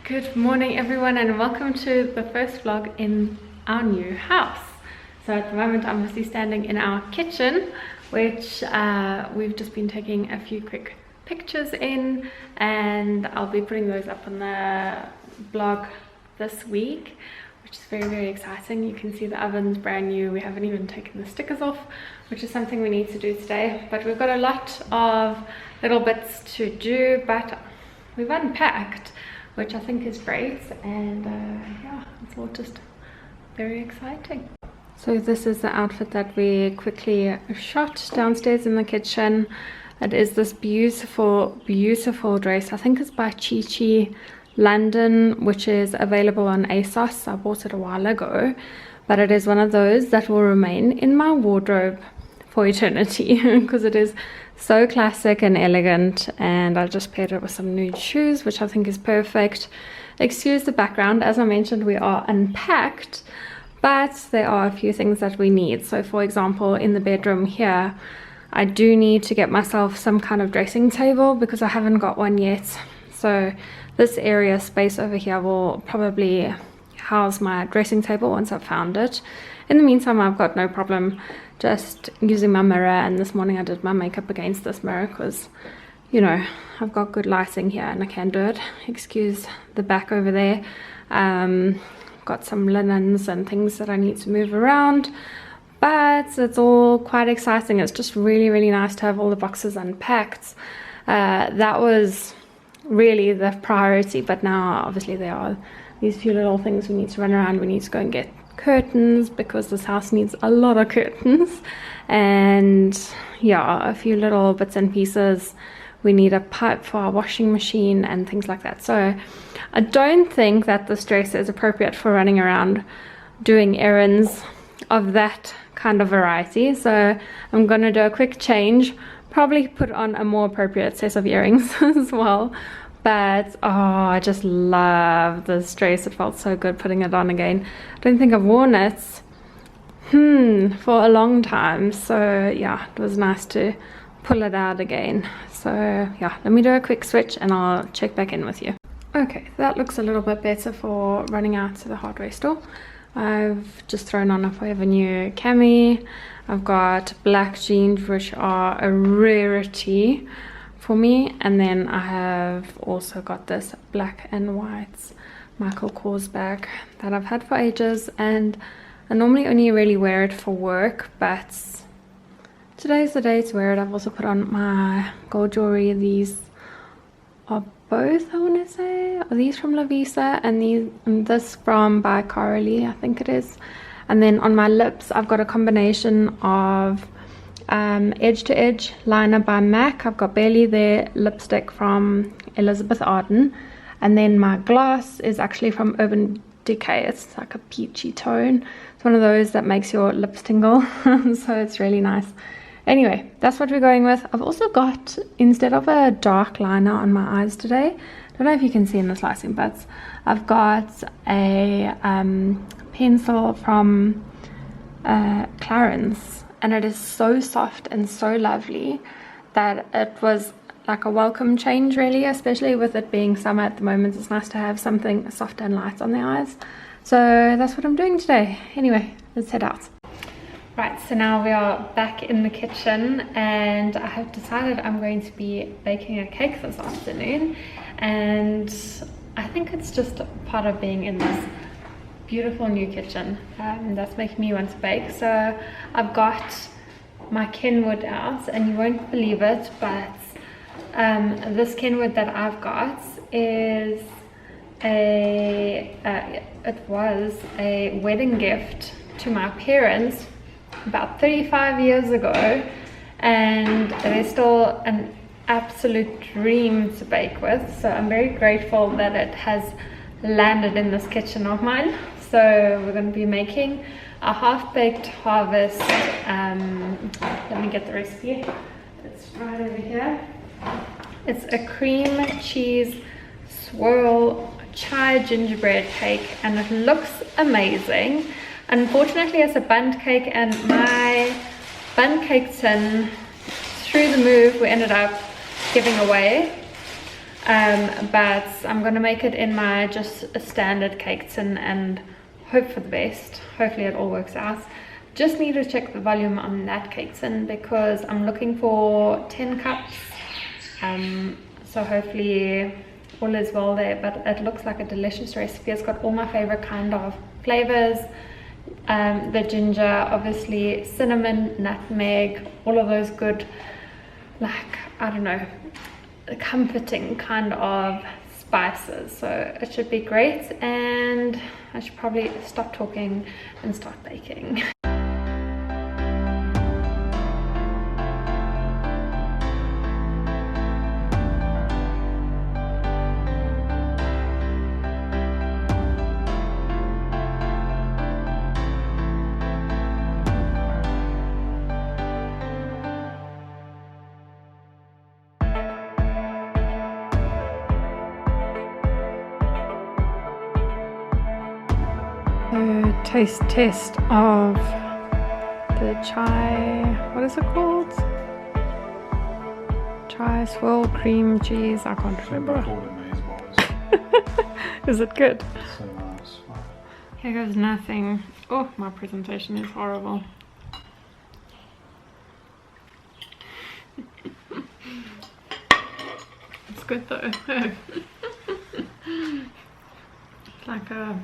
Good morning everyone, and welcome to the first vlog in our new house. So at the moment I'm obviously standing in our kitchen, which we've just been taking a few quick pictures in, and I'll be putting those up on the blog this week, which is very exciting. You can see the oven's brand new. We haven't even taken the stickers off, which is something we need to do today, but we've got a lot of little bits to do, but we've unpacked, which I think is great, and yeah, it's all just very exciting. So this is the outfit that we quickly shot downstairs in the kitchen. It is this beautiful dress. I think it's by Chi Chi London, which is available on ASOS. I bought it a while ago, but it is one of those that will remain in my wardrobe for eternity because it is so classic and elegant, and I just paired it with some nude shoes, which I think is perfect. Excuse the background. As I mentioned, we are unpacked, but there are a few things that we need. So for example, in the bedroom here, I do need to get myself some kind of dressing table because I haven't got one yet. So this area space over here will probably house my dressing table once I've found it. In the meantime, I've got no problem just using my mirror, and this morning I did my makeup against this mirror because, you know, I've got good lighting here and I can do it. Excuse the back over there. Got some linens and things that I need to move around, but it's all quite exciting. It's just really nice to have all the boxes unpacked. That was really the priority, but now obviously there are these few little things we need to run around. We need to go and get curtains because this house needs a lot of curtains, and yeah, a few little bits and pieces. We need a pipe for our washing machine and things like that. So I don't think that this dress is appropriate for running around doing errands of that kind of variety, so I'm gonna do a quick change, probably put on a more appropriate set of earrings as well. But oh, I just love this dress. It felt so good putting it on again. I don't think I've worn it for a long time, so yeah, it was nice to pull it out again. So yeah, let me do a quick switch and I'll check back in with you. Okay, that looks a little bit better for running out to the hardware store. I've just thrown on a Forever New cami. I've got black jeans, which are a rarity for me, and then I have also got this black and white Michael Kors bag that I've had for ages, and I normally only really wear it for work, but today's the day to wear it. I've also put on my gold jewelry. These are both, I want to say, are these from La Visa, and this from by Carolee, I think it is. And then on my lips I've got a combination of Edge to Edge liner by MAC. I've got Barely There lipstick from Elizabeth Arden, and then my gloss is actually from Urban Decay. It's like a peachy tone. It's one of those that makes your lips tingle so it's really nice. Anyway, that's what we're going with. I've also got, instead of a dark liner on my eyes today, I don't know if you can see in this lighting, but I've got a pencil from Clarins, and it is so soft and so lovely that it was like a welcome change, really, especially with it being summer at the moment. It's nice to have something soft and light on the eyes. So that's what I'm doing today. Anyway, let's head out. Right, so now we are back in the kitchen, and I have decided I'm going to be baking a cake this afternoon, and I think it's just part of being in this beautiful new kitchen that's making me want to bake. So I've got my Kenwood out, and you won't believe it, but this Kenwood that I've got is it was a wedding gift to my parents about 35 years ago, and they're still an absolute dream to bake with. So I'm very grateful that it has landed in this kitchen of mine. So we're going to be making a half-baked harvest. Let me get the recipe. It's right over here. It's a cream cheese swirl chai gingerbread cake, and it looks amazing. Unfortunately, it's a bundt cake, and my bundt cake tin, through the move, we ended up giving away. but I'm gonna make it in my just a standard cake tin and hope for the best. Hopefully it all works out. Just need to check the volume on that cake tin because I'm looking for 10 cups. So hopefully all is well there, but it looks like a delicious recipe. It's got all my favorite kind of flavors. The ginger, obviously cinnamon, nutmeg, all of those good, like, I don't know, comforting kind of spices. So it should be great, and I should probably stop talking and start baking. Taste test of the chai, what is it called? Chai swirl cream cheese, I can't remember. Is it good? So nice. Here goes nothing. Oh, my presentation is horrible. It's good though. It's like a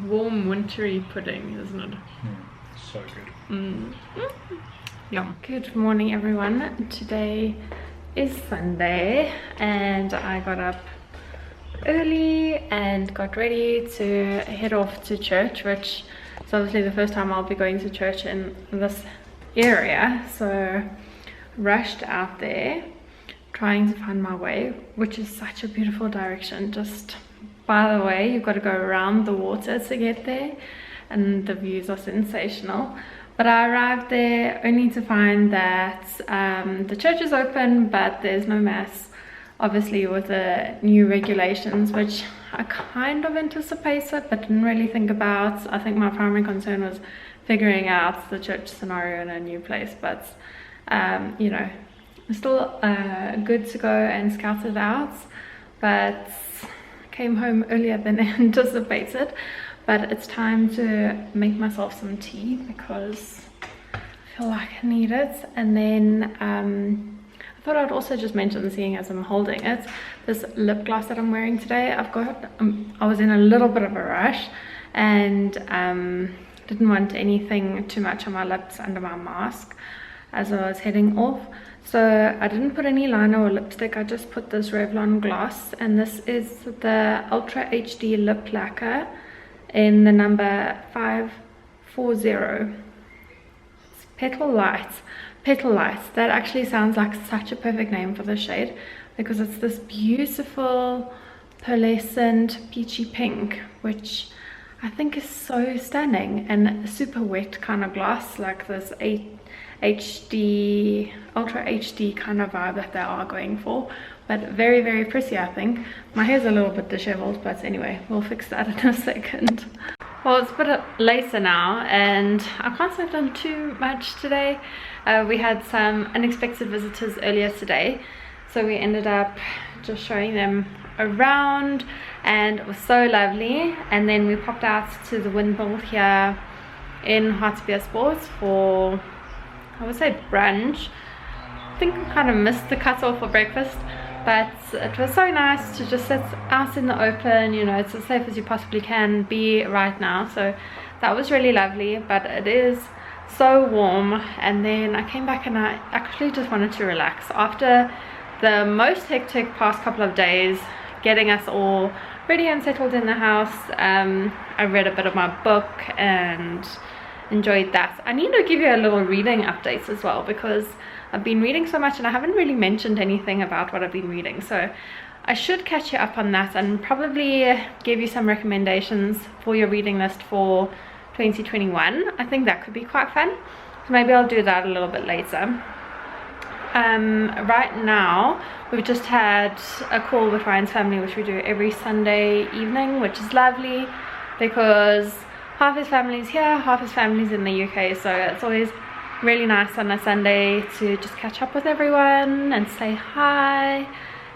warm wintry pudding, isn't it? So good. Yum. Good morning everyone. Today is Sunday and I got up early and got ready to head off to church, which is obviously the first time I'll be going to church in this area, so rushed out there trying to find my way, which is such a beautiful direction. Just by the way, you've got to go around the water to get there, and the views are sensational. But I arrived there only to find that the church is open, but there's no mass, obviously with the new regulations, which I kind of anticipated but didn't really think about. I think my primary concern was figuring out the church scenario in a new place, but you know, still good to go and scout it out. But came home earlier than anticipated, but it's time to make myself some tea because I feel like I need it. And then I thought I'd also just mention, seeing as I'm holding it, this lip gloss that I'm wearing today. I've got I was in a little bit of a rush and didn't want anything too much on my lips under my mask as I was heading off. So I didn't put any liner or lipstick, I just put this Revlon gloss, and this is the Ultra HD Lip Lacquer in the number 540. It's Petal Light. Petal Light. That actually sounds like such a perfect name for the shade because it's this beautiful pearlescent peachy pink, which I think is so stunning, and super wet kind of gloss, like this HD, Ultra HD kind of vibe that they are going for, but very, very pretty. I think my hair's a little bit disheveled, but anyway, we'll fix that in a second. Well, it's a bit later now and I can't say I've done too much today. We had some unexpected visitors earlier today, so we ended up just showing them around and it was so lovely. And then we popped out to the windmill here in Hartbeer Sports for, I would say, brunch. I think we kind of missed the cut-off for breakfast, but it was so nice to just sit out in the open. You know, it's as safe as you possibly can be right now, so that was really lovely. But it is so warm. And then I came back and I actually just wanted to relax after the most hectic past couple of days, getting us all ready and settled in the house. I read a bit of my book and enjoyed that. I need to give you a little reading update as well because I've been reading so much and I haven't really mentioned anything about what I've been reading, so I should catch you up on that and probably give you some recommendations for your reading list for 2021. I think that could be quite fun, so maybe I'll do that a little bit later. Right now we've just had a call with Ryan's family, which we do every Sunday evening, which is lovely because half his family's here, half his family's in the UK, so it's always really nice on a Sunday to just catch up with everyone and say hi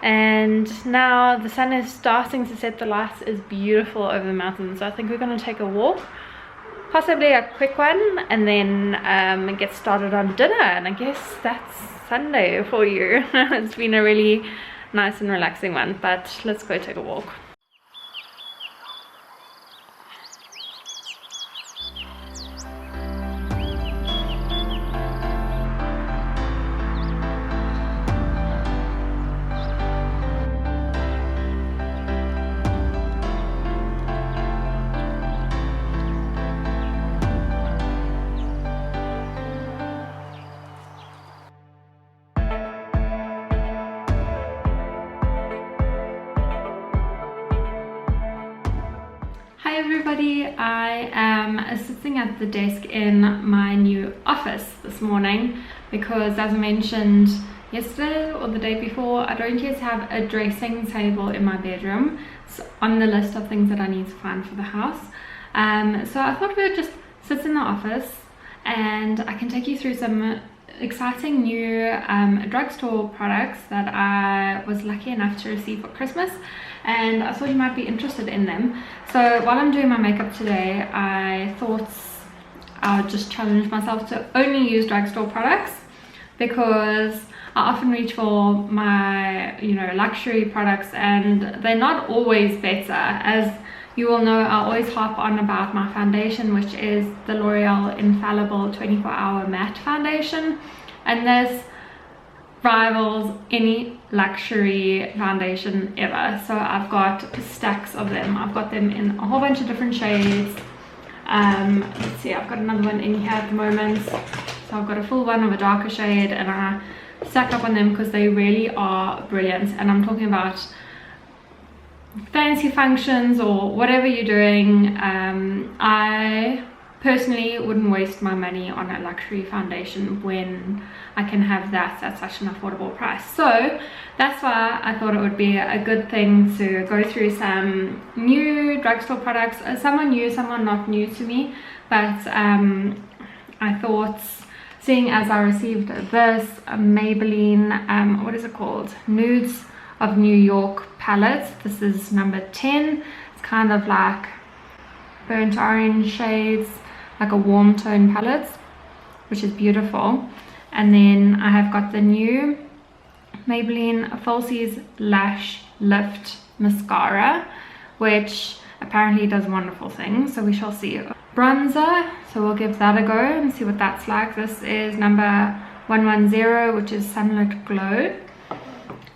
and now the sun is starting to set. The light is beautiful over the mountains, so I think we're going to take a walk, possibly a quick one, and then get started on dinner. And I guess that's Sunday for you. It's been a really nice and relaxing one, but let's go take a walk. Hi everybody, I am sitting at the desk in my new office this morning because, as I mentioned yesterday or the day before, I don't yet have a dressing table in my bedroom. It's on the list of things that I need to find for the house. So I thought we would just sit in the office and I can take you through some exciting new drugstore products that I was lucky enough to receive for Christmas, and I thought you might be interested in them. So while I'm doing my makeup today, I thought I'll just challenge myself to only use drugstore products, because I often reach for my, luxury products and they're not always better. As you will know, I always harp on about my foundation, which is the L'Oreal Infallible 24-Hour Matte Foundation, and this rivals any luxury foundation ever. So I've got stacks of them. I've got them in a whole bunch of different shades. Let's see, I've got another one in here at the moment. So I've got a full one of a darker shade, and I stack up on them because they really are brilliant. And I'm talking about fancy functions or whatever you're doing. I personally wouldn't waste my money on a luxury foundation when I can have that at such an affordable price. So that's why I thought it would be a good thing to go through some new drugstore products. Some are new, some are not new to me, but I thought, seeing as I received this Maybelline, what is it called? Nudes of New York palette. This is number 10. It's kind of like burnt orange shades, like a warm tone palette, which is beautiful. And then I have got the new Maybelline Falsies Lash Lift Mascara, which apparently does wonderful things, so we shall see. Bronzer, so we'll give that a go and see what that's like. This is number 110, which is Sunlit Glow.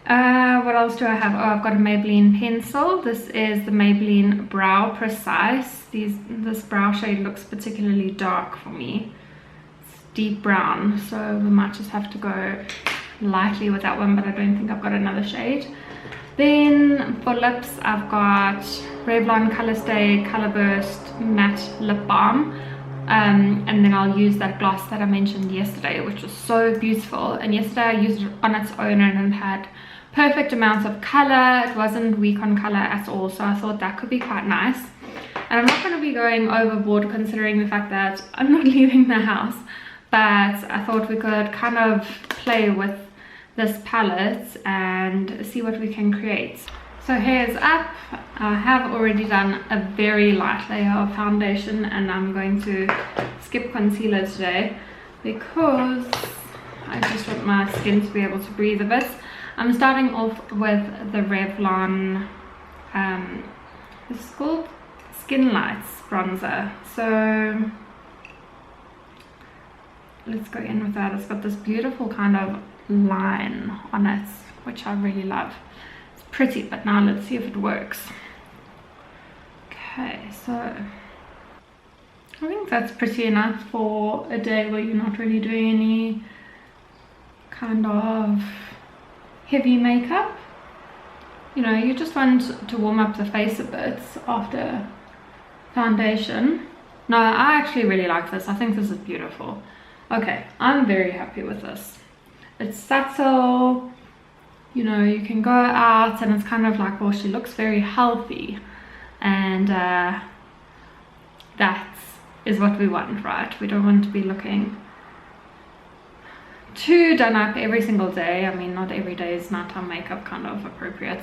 What else do I have? Oh, I've got a Maybelline pencil. This is the Maybelline Brow Precise. This brow shade looks particularly dark for me. It's deep brown, so we might just have to go lightly with that one, but I don't think I've got another shade. Then for lips, I've got Revlon Colorstay Colorburst Matte Lip Balm. And then I'll use that gloss that I mentioned yesterday, which was so beautiful. And yesterday I used it on its own and it had perfect amounts of color. It wasn't weak on color at all, so I thought that could be quite nice. And I'm not going to be going overboard considering the fact that I'm not leaving the house, but I thought we could kind of play with this palette and see what we can create. So hair's up. I have already done a very light layer of foundation, and I'm going to skip concealer today because I just want my skin to be able to breathe a bit. I'm starting off with the Revlon, this is called Skin Lights bronzer. So let's go in with that. It's got this beautiful kind of line on it, which I really love. It's pretty, but now let's see if it works. Okay, so I think that's pretty enough for a day where you're not really doing any kind of heavy makeup. You just want to warm up the face a bit after foundation. No, I actually really like this. I think this is beautiful. Okay, I'm very happy with this. It's subtle, you can go out and it's kind of like, well, she looks very healthy, and that is what we want, right? We don't want to be looking too done up every single day. I mean, not every day is nighttime makeup kind of appropriate,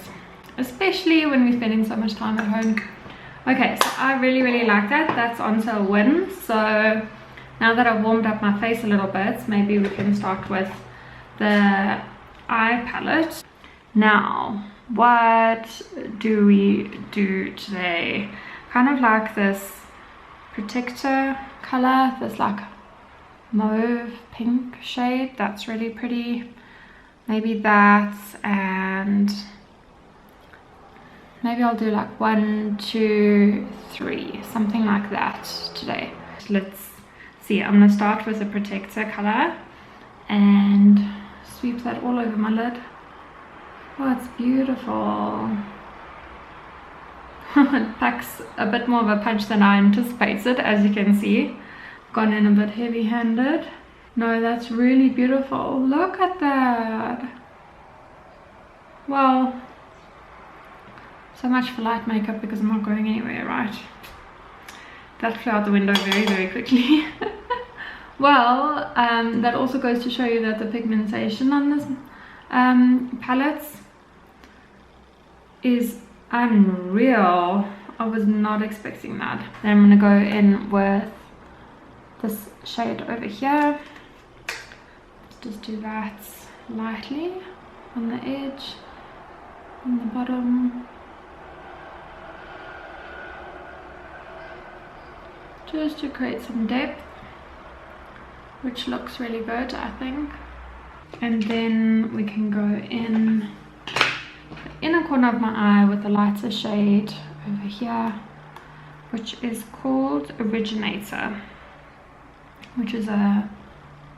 especially when we're spending so much time at home. Okay, so I really like that. That's onto a win. So now that I've warmed up my face a little bit, maybe we can start with the eye palette. Now, what do we do today? Kind of like this protector color, this like mauve pink shade. That's really pretty. Maybe that, and maybe I'll do like 1, 2, 3, something like that today. Let's see. I'm gonna start with a protector color and sweep that all over my lid. Oh, it's beautiful. It packs a bit more of a punch than I anticipated, as you can see. Gone in a bit heavy-handed. No, that's really beautiful. Look at that. Well, so much for light makeup because I'm not going anywhere, right? That flew out the window very quickly. Well, that also goes to show you that the pigmentation on this palette is unreal. I was not expecting that. Then I'm going to go in with this shade over here. Let's just do that lightly on the edge, on the bottom. Just to create some depth, which looks really good, I think. And then we can go in the inner corner of my eye with the lighter shade over here, which is called Originator, which is a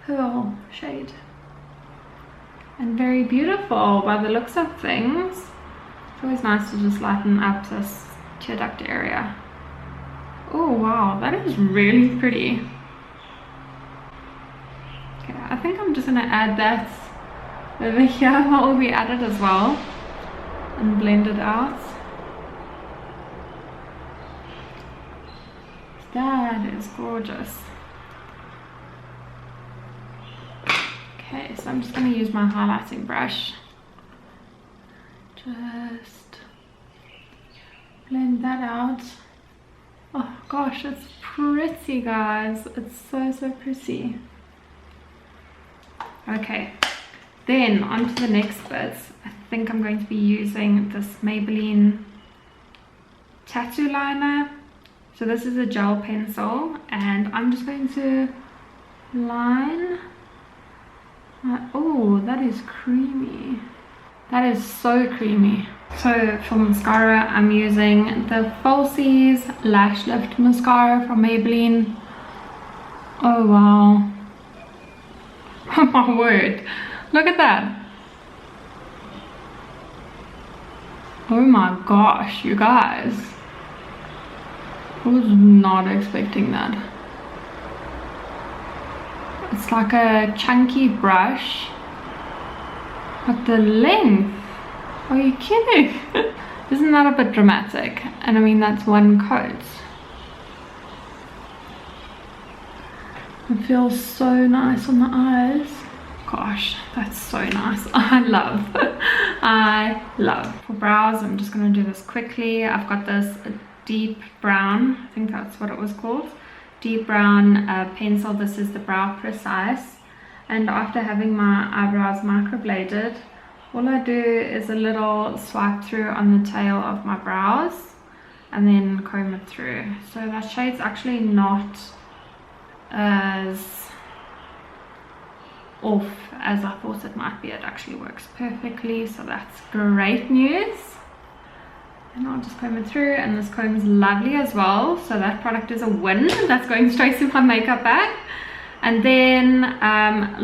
pearl shade. And very beautiful by the looks of things. It's always nice to just lighten up this tear duct area. Oh wow, that is really pretty. Okay, I think I'm just gonna add that over here while we add it as well and blend it out. That is gorgeous. Okay, so I'm just gonna use my highlighting brush. Just blend that out. Oh gosh, it's pretty, guys. It's so pretty. Okay, then on to the next bit. I think I'm going to be using this Maybelline tattoo liner. So this is a gel pencil, and I'm just going to line. Oh, that is creamy. That is so creamy. So for mascara, I'm using the Falsies Lash Lift Mascara from Maybelline. Oh wow. Oh my word. Look at that. Oh my gosh, you guys. I was not expecting that. It's like a chunky brush, but the length, are you kidding? Isn't that a bit dramatic? And I mean, that's one coat. It feels so nice on the eyes. Gosh, that's so nice. I love. For brows, I'm just going to do this quickly. I've got this deep brown, I think that's what it was called, deep brown pencil. This is the Brow Precise, and after having my eyebrows microbladed, all I do is a little swipe through on the tail of my brows and then comb it through. So that shade's actually not as off as I thought it might be. It actually works perfectly, so that's great news. And I'll just comb it through, and this comb is lovely as well, so that product is a win. That's going straight to my makeup bag. And then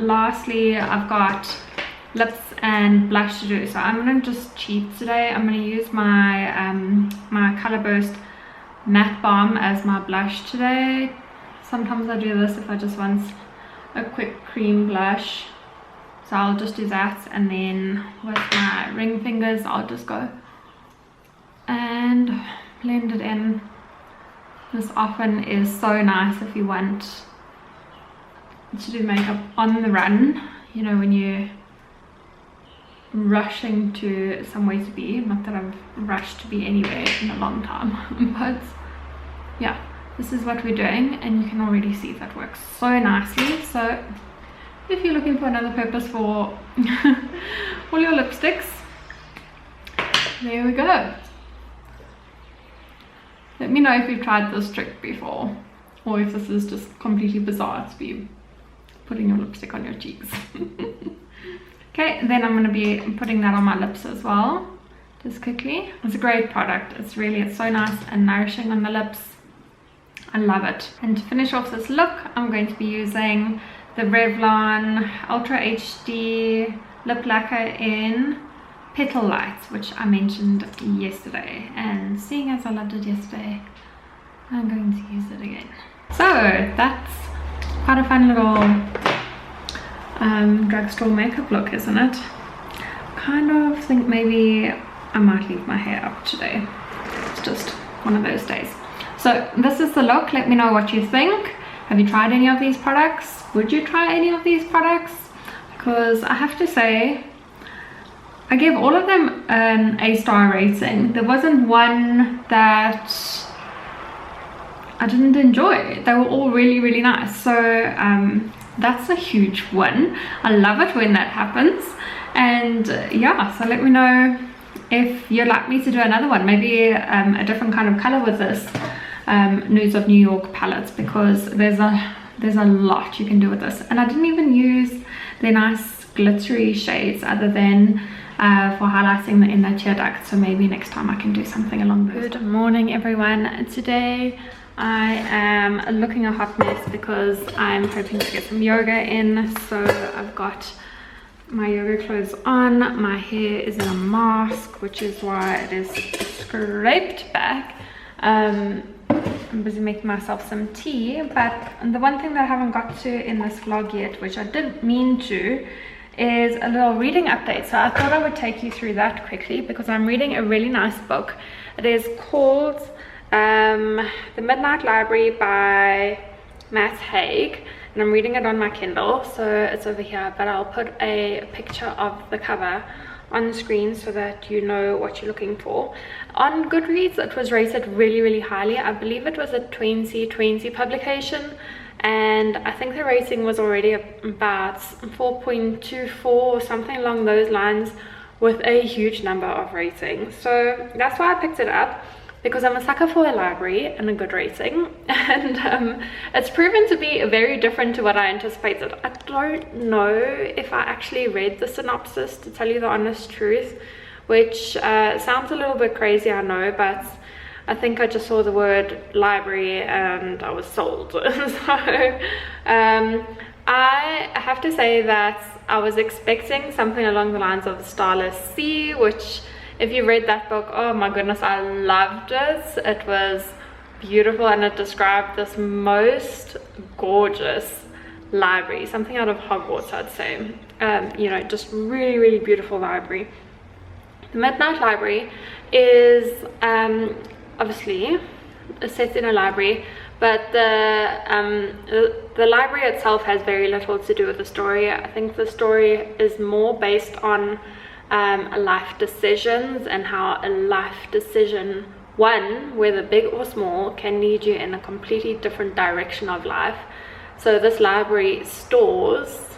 lastly, I've got lips and blush to do. So I'm going to just cheat today. I'm going to use my my Color Burst Matte Balm as my blush today. Sometimes I do this if I just want a quick cream blush, so I'll just do that. And then with my ring fingers, I'll just go and blend it in. This often is so nice if you want to do makeup on the run. you know, when you're rushing to somewhere to be, not that I've rushed to be anywhere in a long time, but yeah, this is what we're doing, and you can already see that works so nicely. So if you're looking for another purpose for all your lipsticks, there we go. Let me know if you've tried this trick before, or if this is just completely bizarre to be putting your lipstick on your cheeks. Okay, then I'm going to be putting that on my lips as well, just quickly. It's a great product. It's so nice and nourishing on the lips. I love it. And to finish off this look, I'm going to be using the Revlon Ultra HD Lip Lacquer in Petal Lights, which I mentioned yesterday. And seeing as I loved it yesterday, I'm going to use it again. So that's quite a fun little drugstore makeup look, isn't it? Kind of think maybe I might leave my hair up today. It's just one of those days. So this is the look. Let me know what you think. Have you tried any of these products? Would you try any of these products? Because I have to say, I gave all of them an A-star rating. There wasn't one that I didn't enjoy. They were all really nice. So that's a huge win. I love it when that happens. And yeah, so let me know if you'd like me to do another one, maybe a different kind of color with this Nudes of New York palettes, because there's a lot you can do with this. And I didn't even use the nice glittery shades other than for highlighting the inner tear duct. So maybe next time I can do something along those. Good morning, everyone. Today I am looking a hot mess because I'm hoping to get some yoga in. So I've got my yoga clothes on. My hair is in a mask, which is why it is scraped back. I'm busy making myself some tea, but the one thing that I haven't got to in this vlog yet, which I didn't mean to, is a little reading update. So I thought I would take you through that quickly because I'm reading a really nice book. It is called The Midnight Library by Matt Haig, and I'm reading it on my Kindle, so it's over here, but I'll put a picture of the cover on the screen so that you know what you're looking for. On Goodreads it was rated really highly. I believe it was a 2020 publication, and I think the rating was already about 4.24 or something along those lines, with a huge number of ratings. So that's why I picked it up, because I'm a sucker for a library and a good rating, and it's proven to be very different to what I anticipated. I don't know if I actually read the synopsis, to tell you the honest truth, which sounds a little bit crazy, I know, but I think I just saw the word library and I was sold. So I have to say that I was expecting something along the lines of Starless Sea, which, if you read that book, oh my goodness, I loved it. It was beautiful, and it described this most gorgeous library, something out of Hogwarts, I'd say. You know, just really beautiful library. The Midnight Library is obviously set in a library, but the library itself has very little to do with the story. I think the story is more based on life decisions, and how a life decision, one, whether big or small, can lead you in a completely different direction of life. So this library stores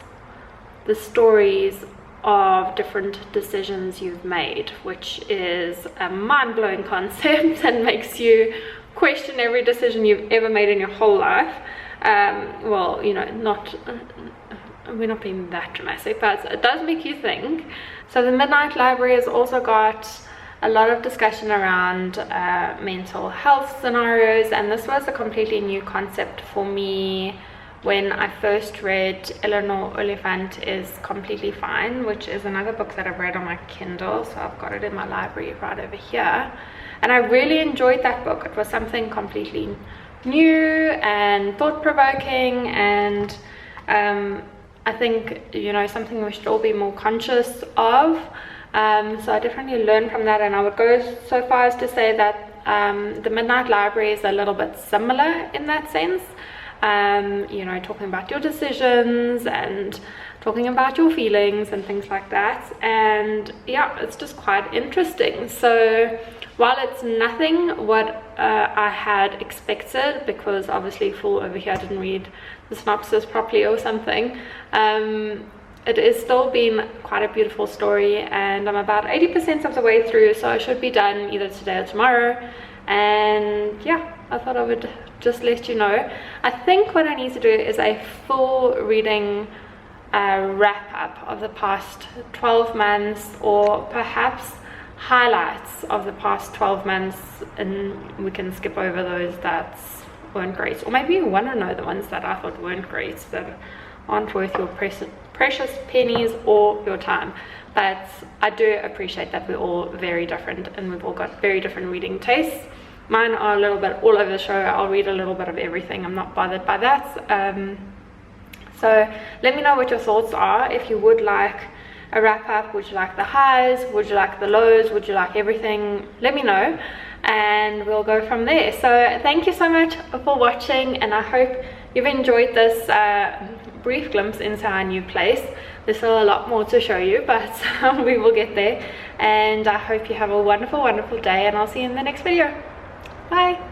the stories of different decisions you've made, which is a mind-blowing concept and makes you question every decision you've ever made in your whole life. Well, you know, we're not being that dramatic, but it does make you think. So the Midnight Library has also got a lot of discussion around mental health scenarios, and this was a completely new concept for me when I first read Eleanor Oliphant is Completely Fine, which is another book that I've read on my Kindle, so I've got it in my library right over here, and I really enjoyed that book. It was something completely new and thought-provoking, and I think, you know, something we should all be more conscious of. So I definitely learned from that, and I would go so far as to say that the Midnight Library is a little bit similar in that sense. You know, talking about your decisions and talking about your feelings and things like that. And yeah, it's just quite interesting. So while it's nothing what I had expected, because obviously Fool over here didn't read the synopsis properly or something, it is still been quite a beautiful story, and I'm about 80% of the way through, so I should be done either today or tomorrow. And yeah, I thought I would just let you know. I think what I need to do is a full reading wrap up of the past 12 months, or perhaps highlights of the past 12 months, and we can skip over those that weren't great, or maybe you want to know the ones that I thought weren't great, that aren't worth your precious pennies or your time. But I do appreciate that we're all very different, and we've all got very different reading tastes. Mine are a little bit all over the show. I'll read a little bit of everything. I'm not bothered by that. So let me know what your thoughts are. If you would like a wrap up, would you like the highs, would you like the lows, would you like everything? Let me know, and we'll go from there. So thank you so much for watching, and I hope you've enjoyed this brief glimpse into our new place. There's still a lot more to show you, but we will get there. And I hope you have a wonderful day, and I'll see you in the next video. Bye.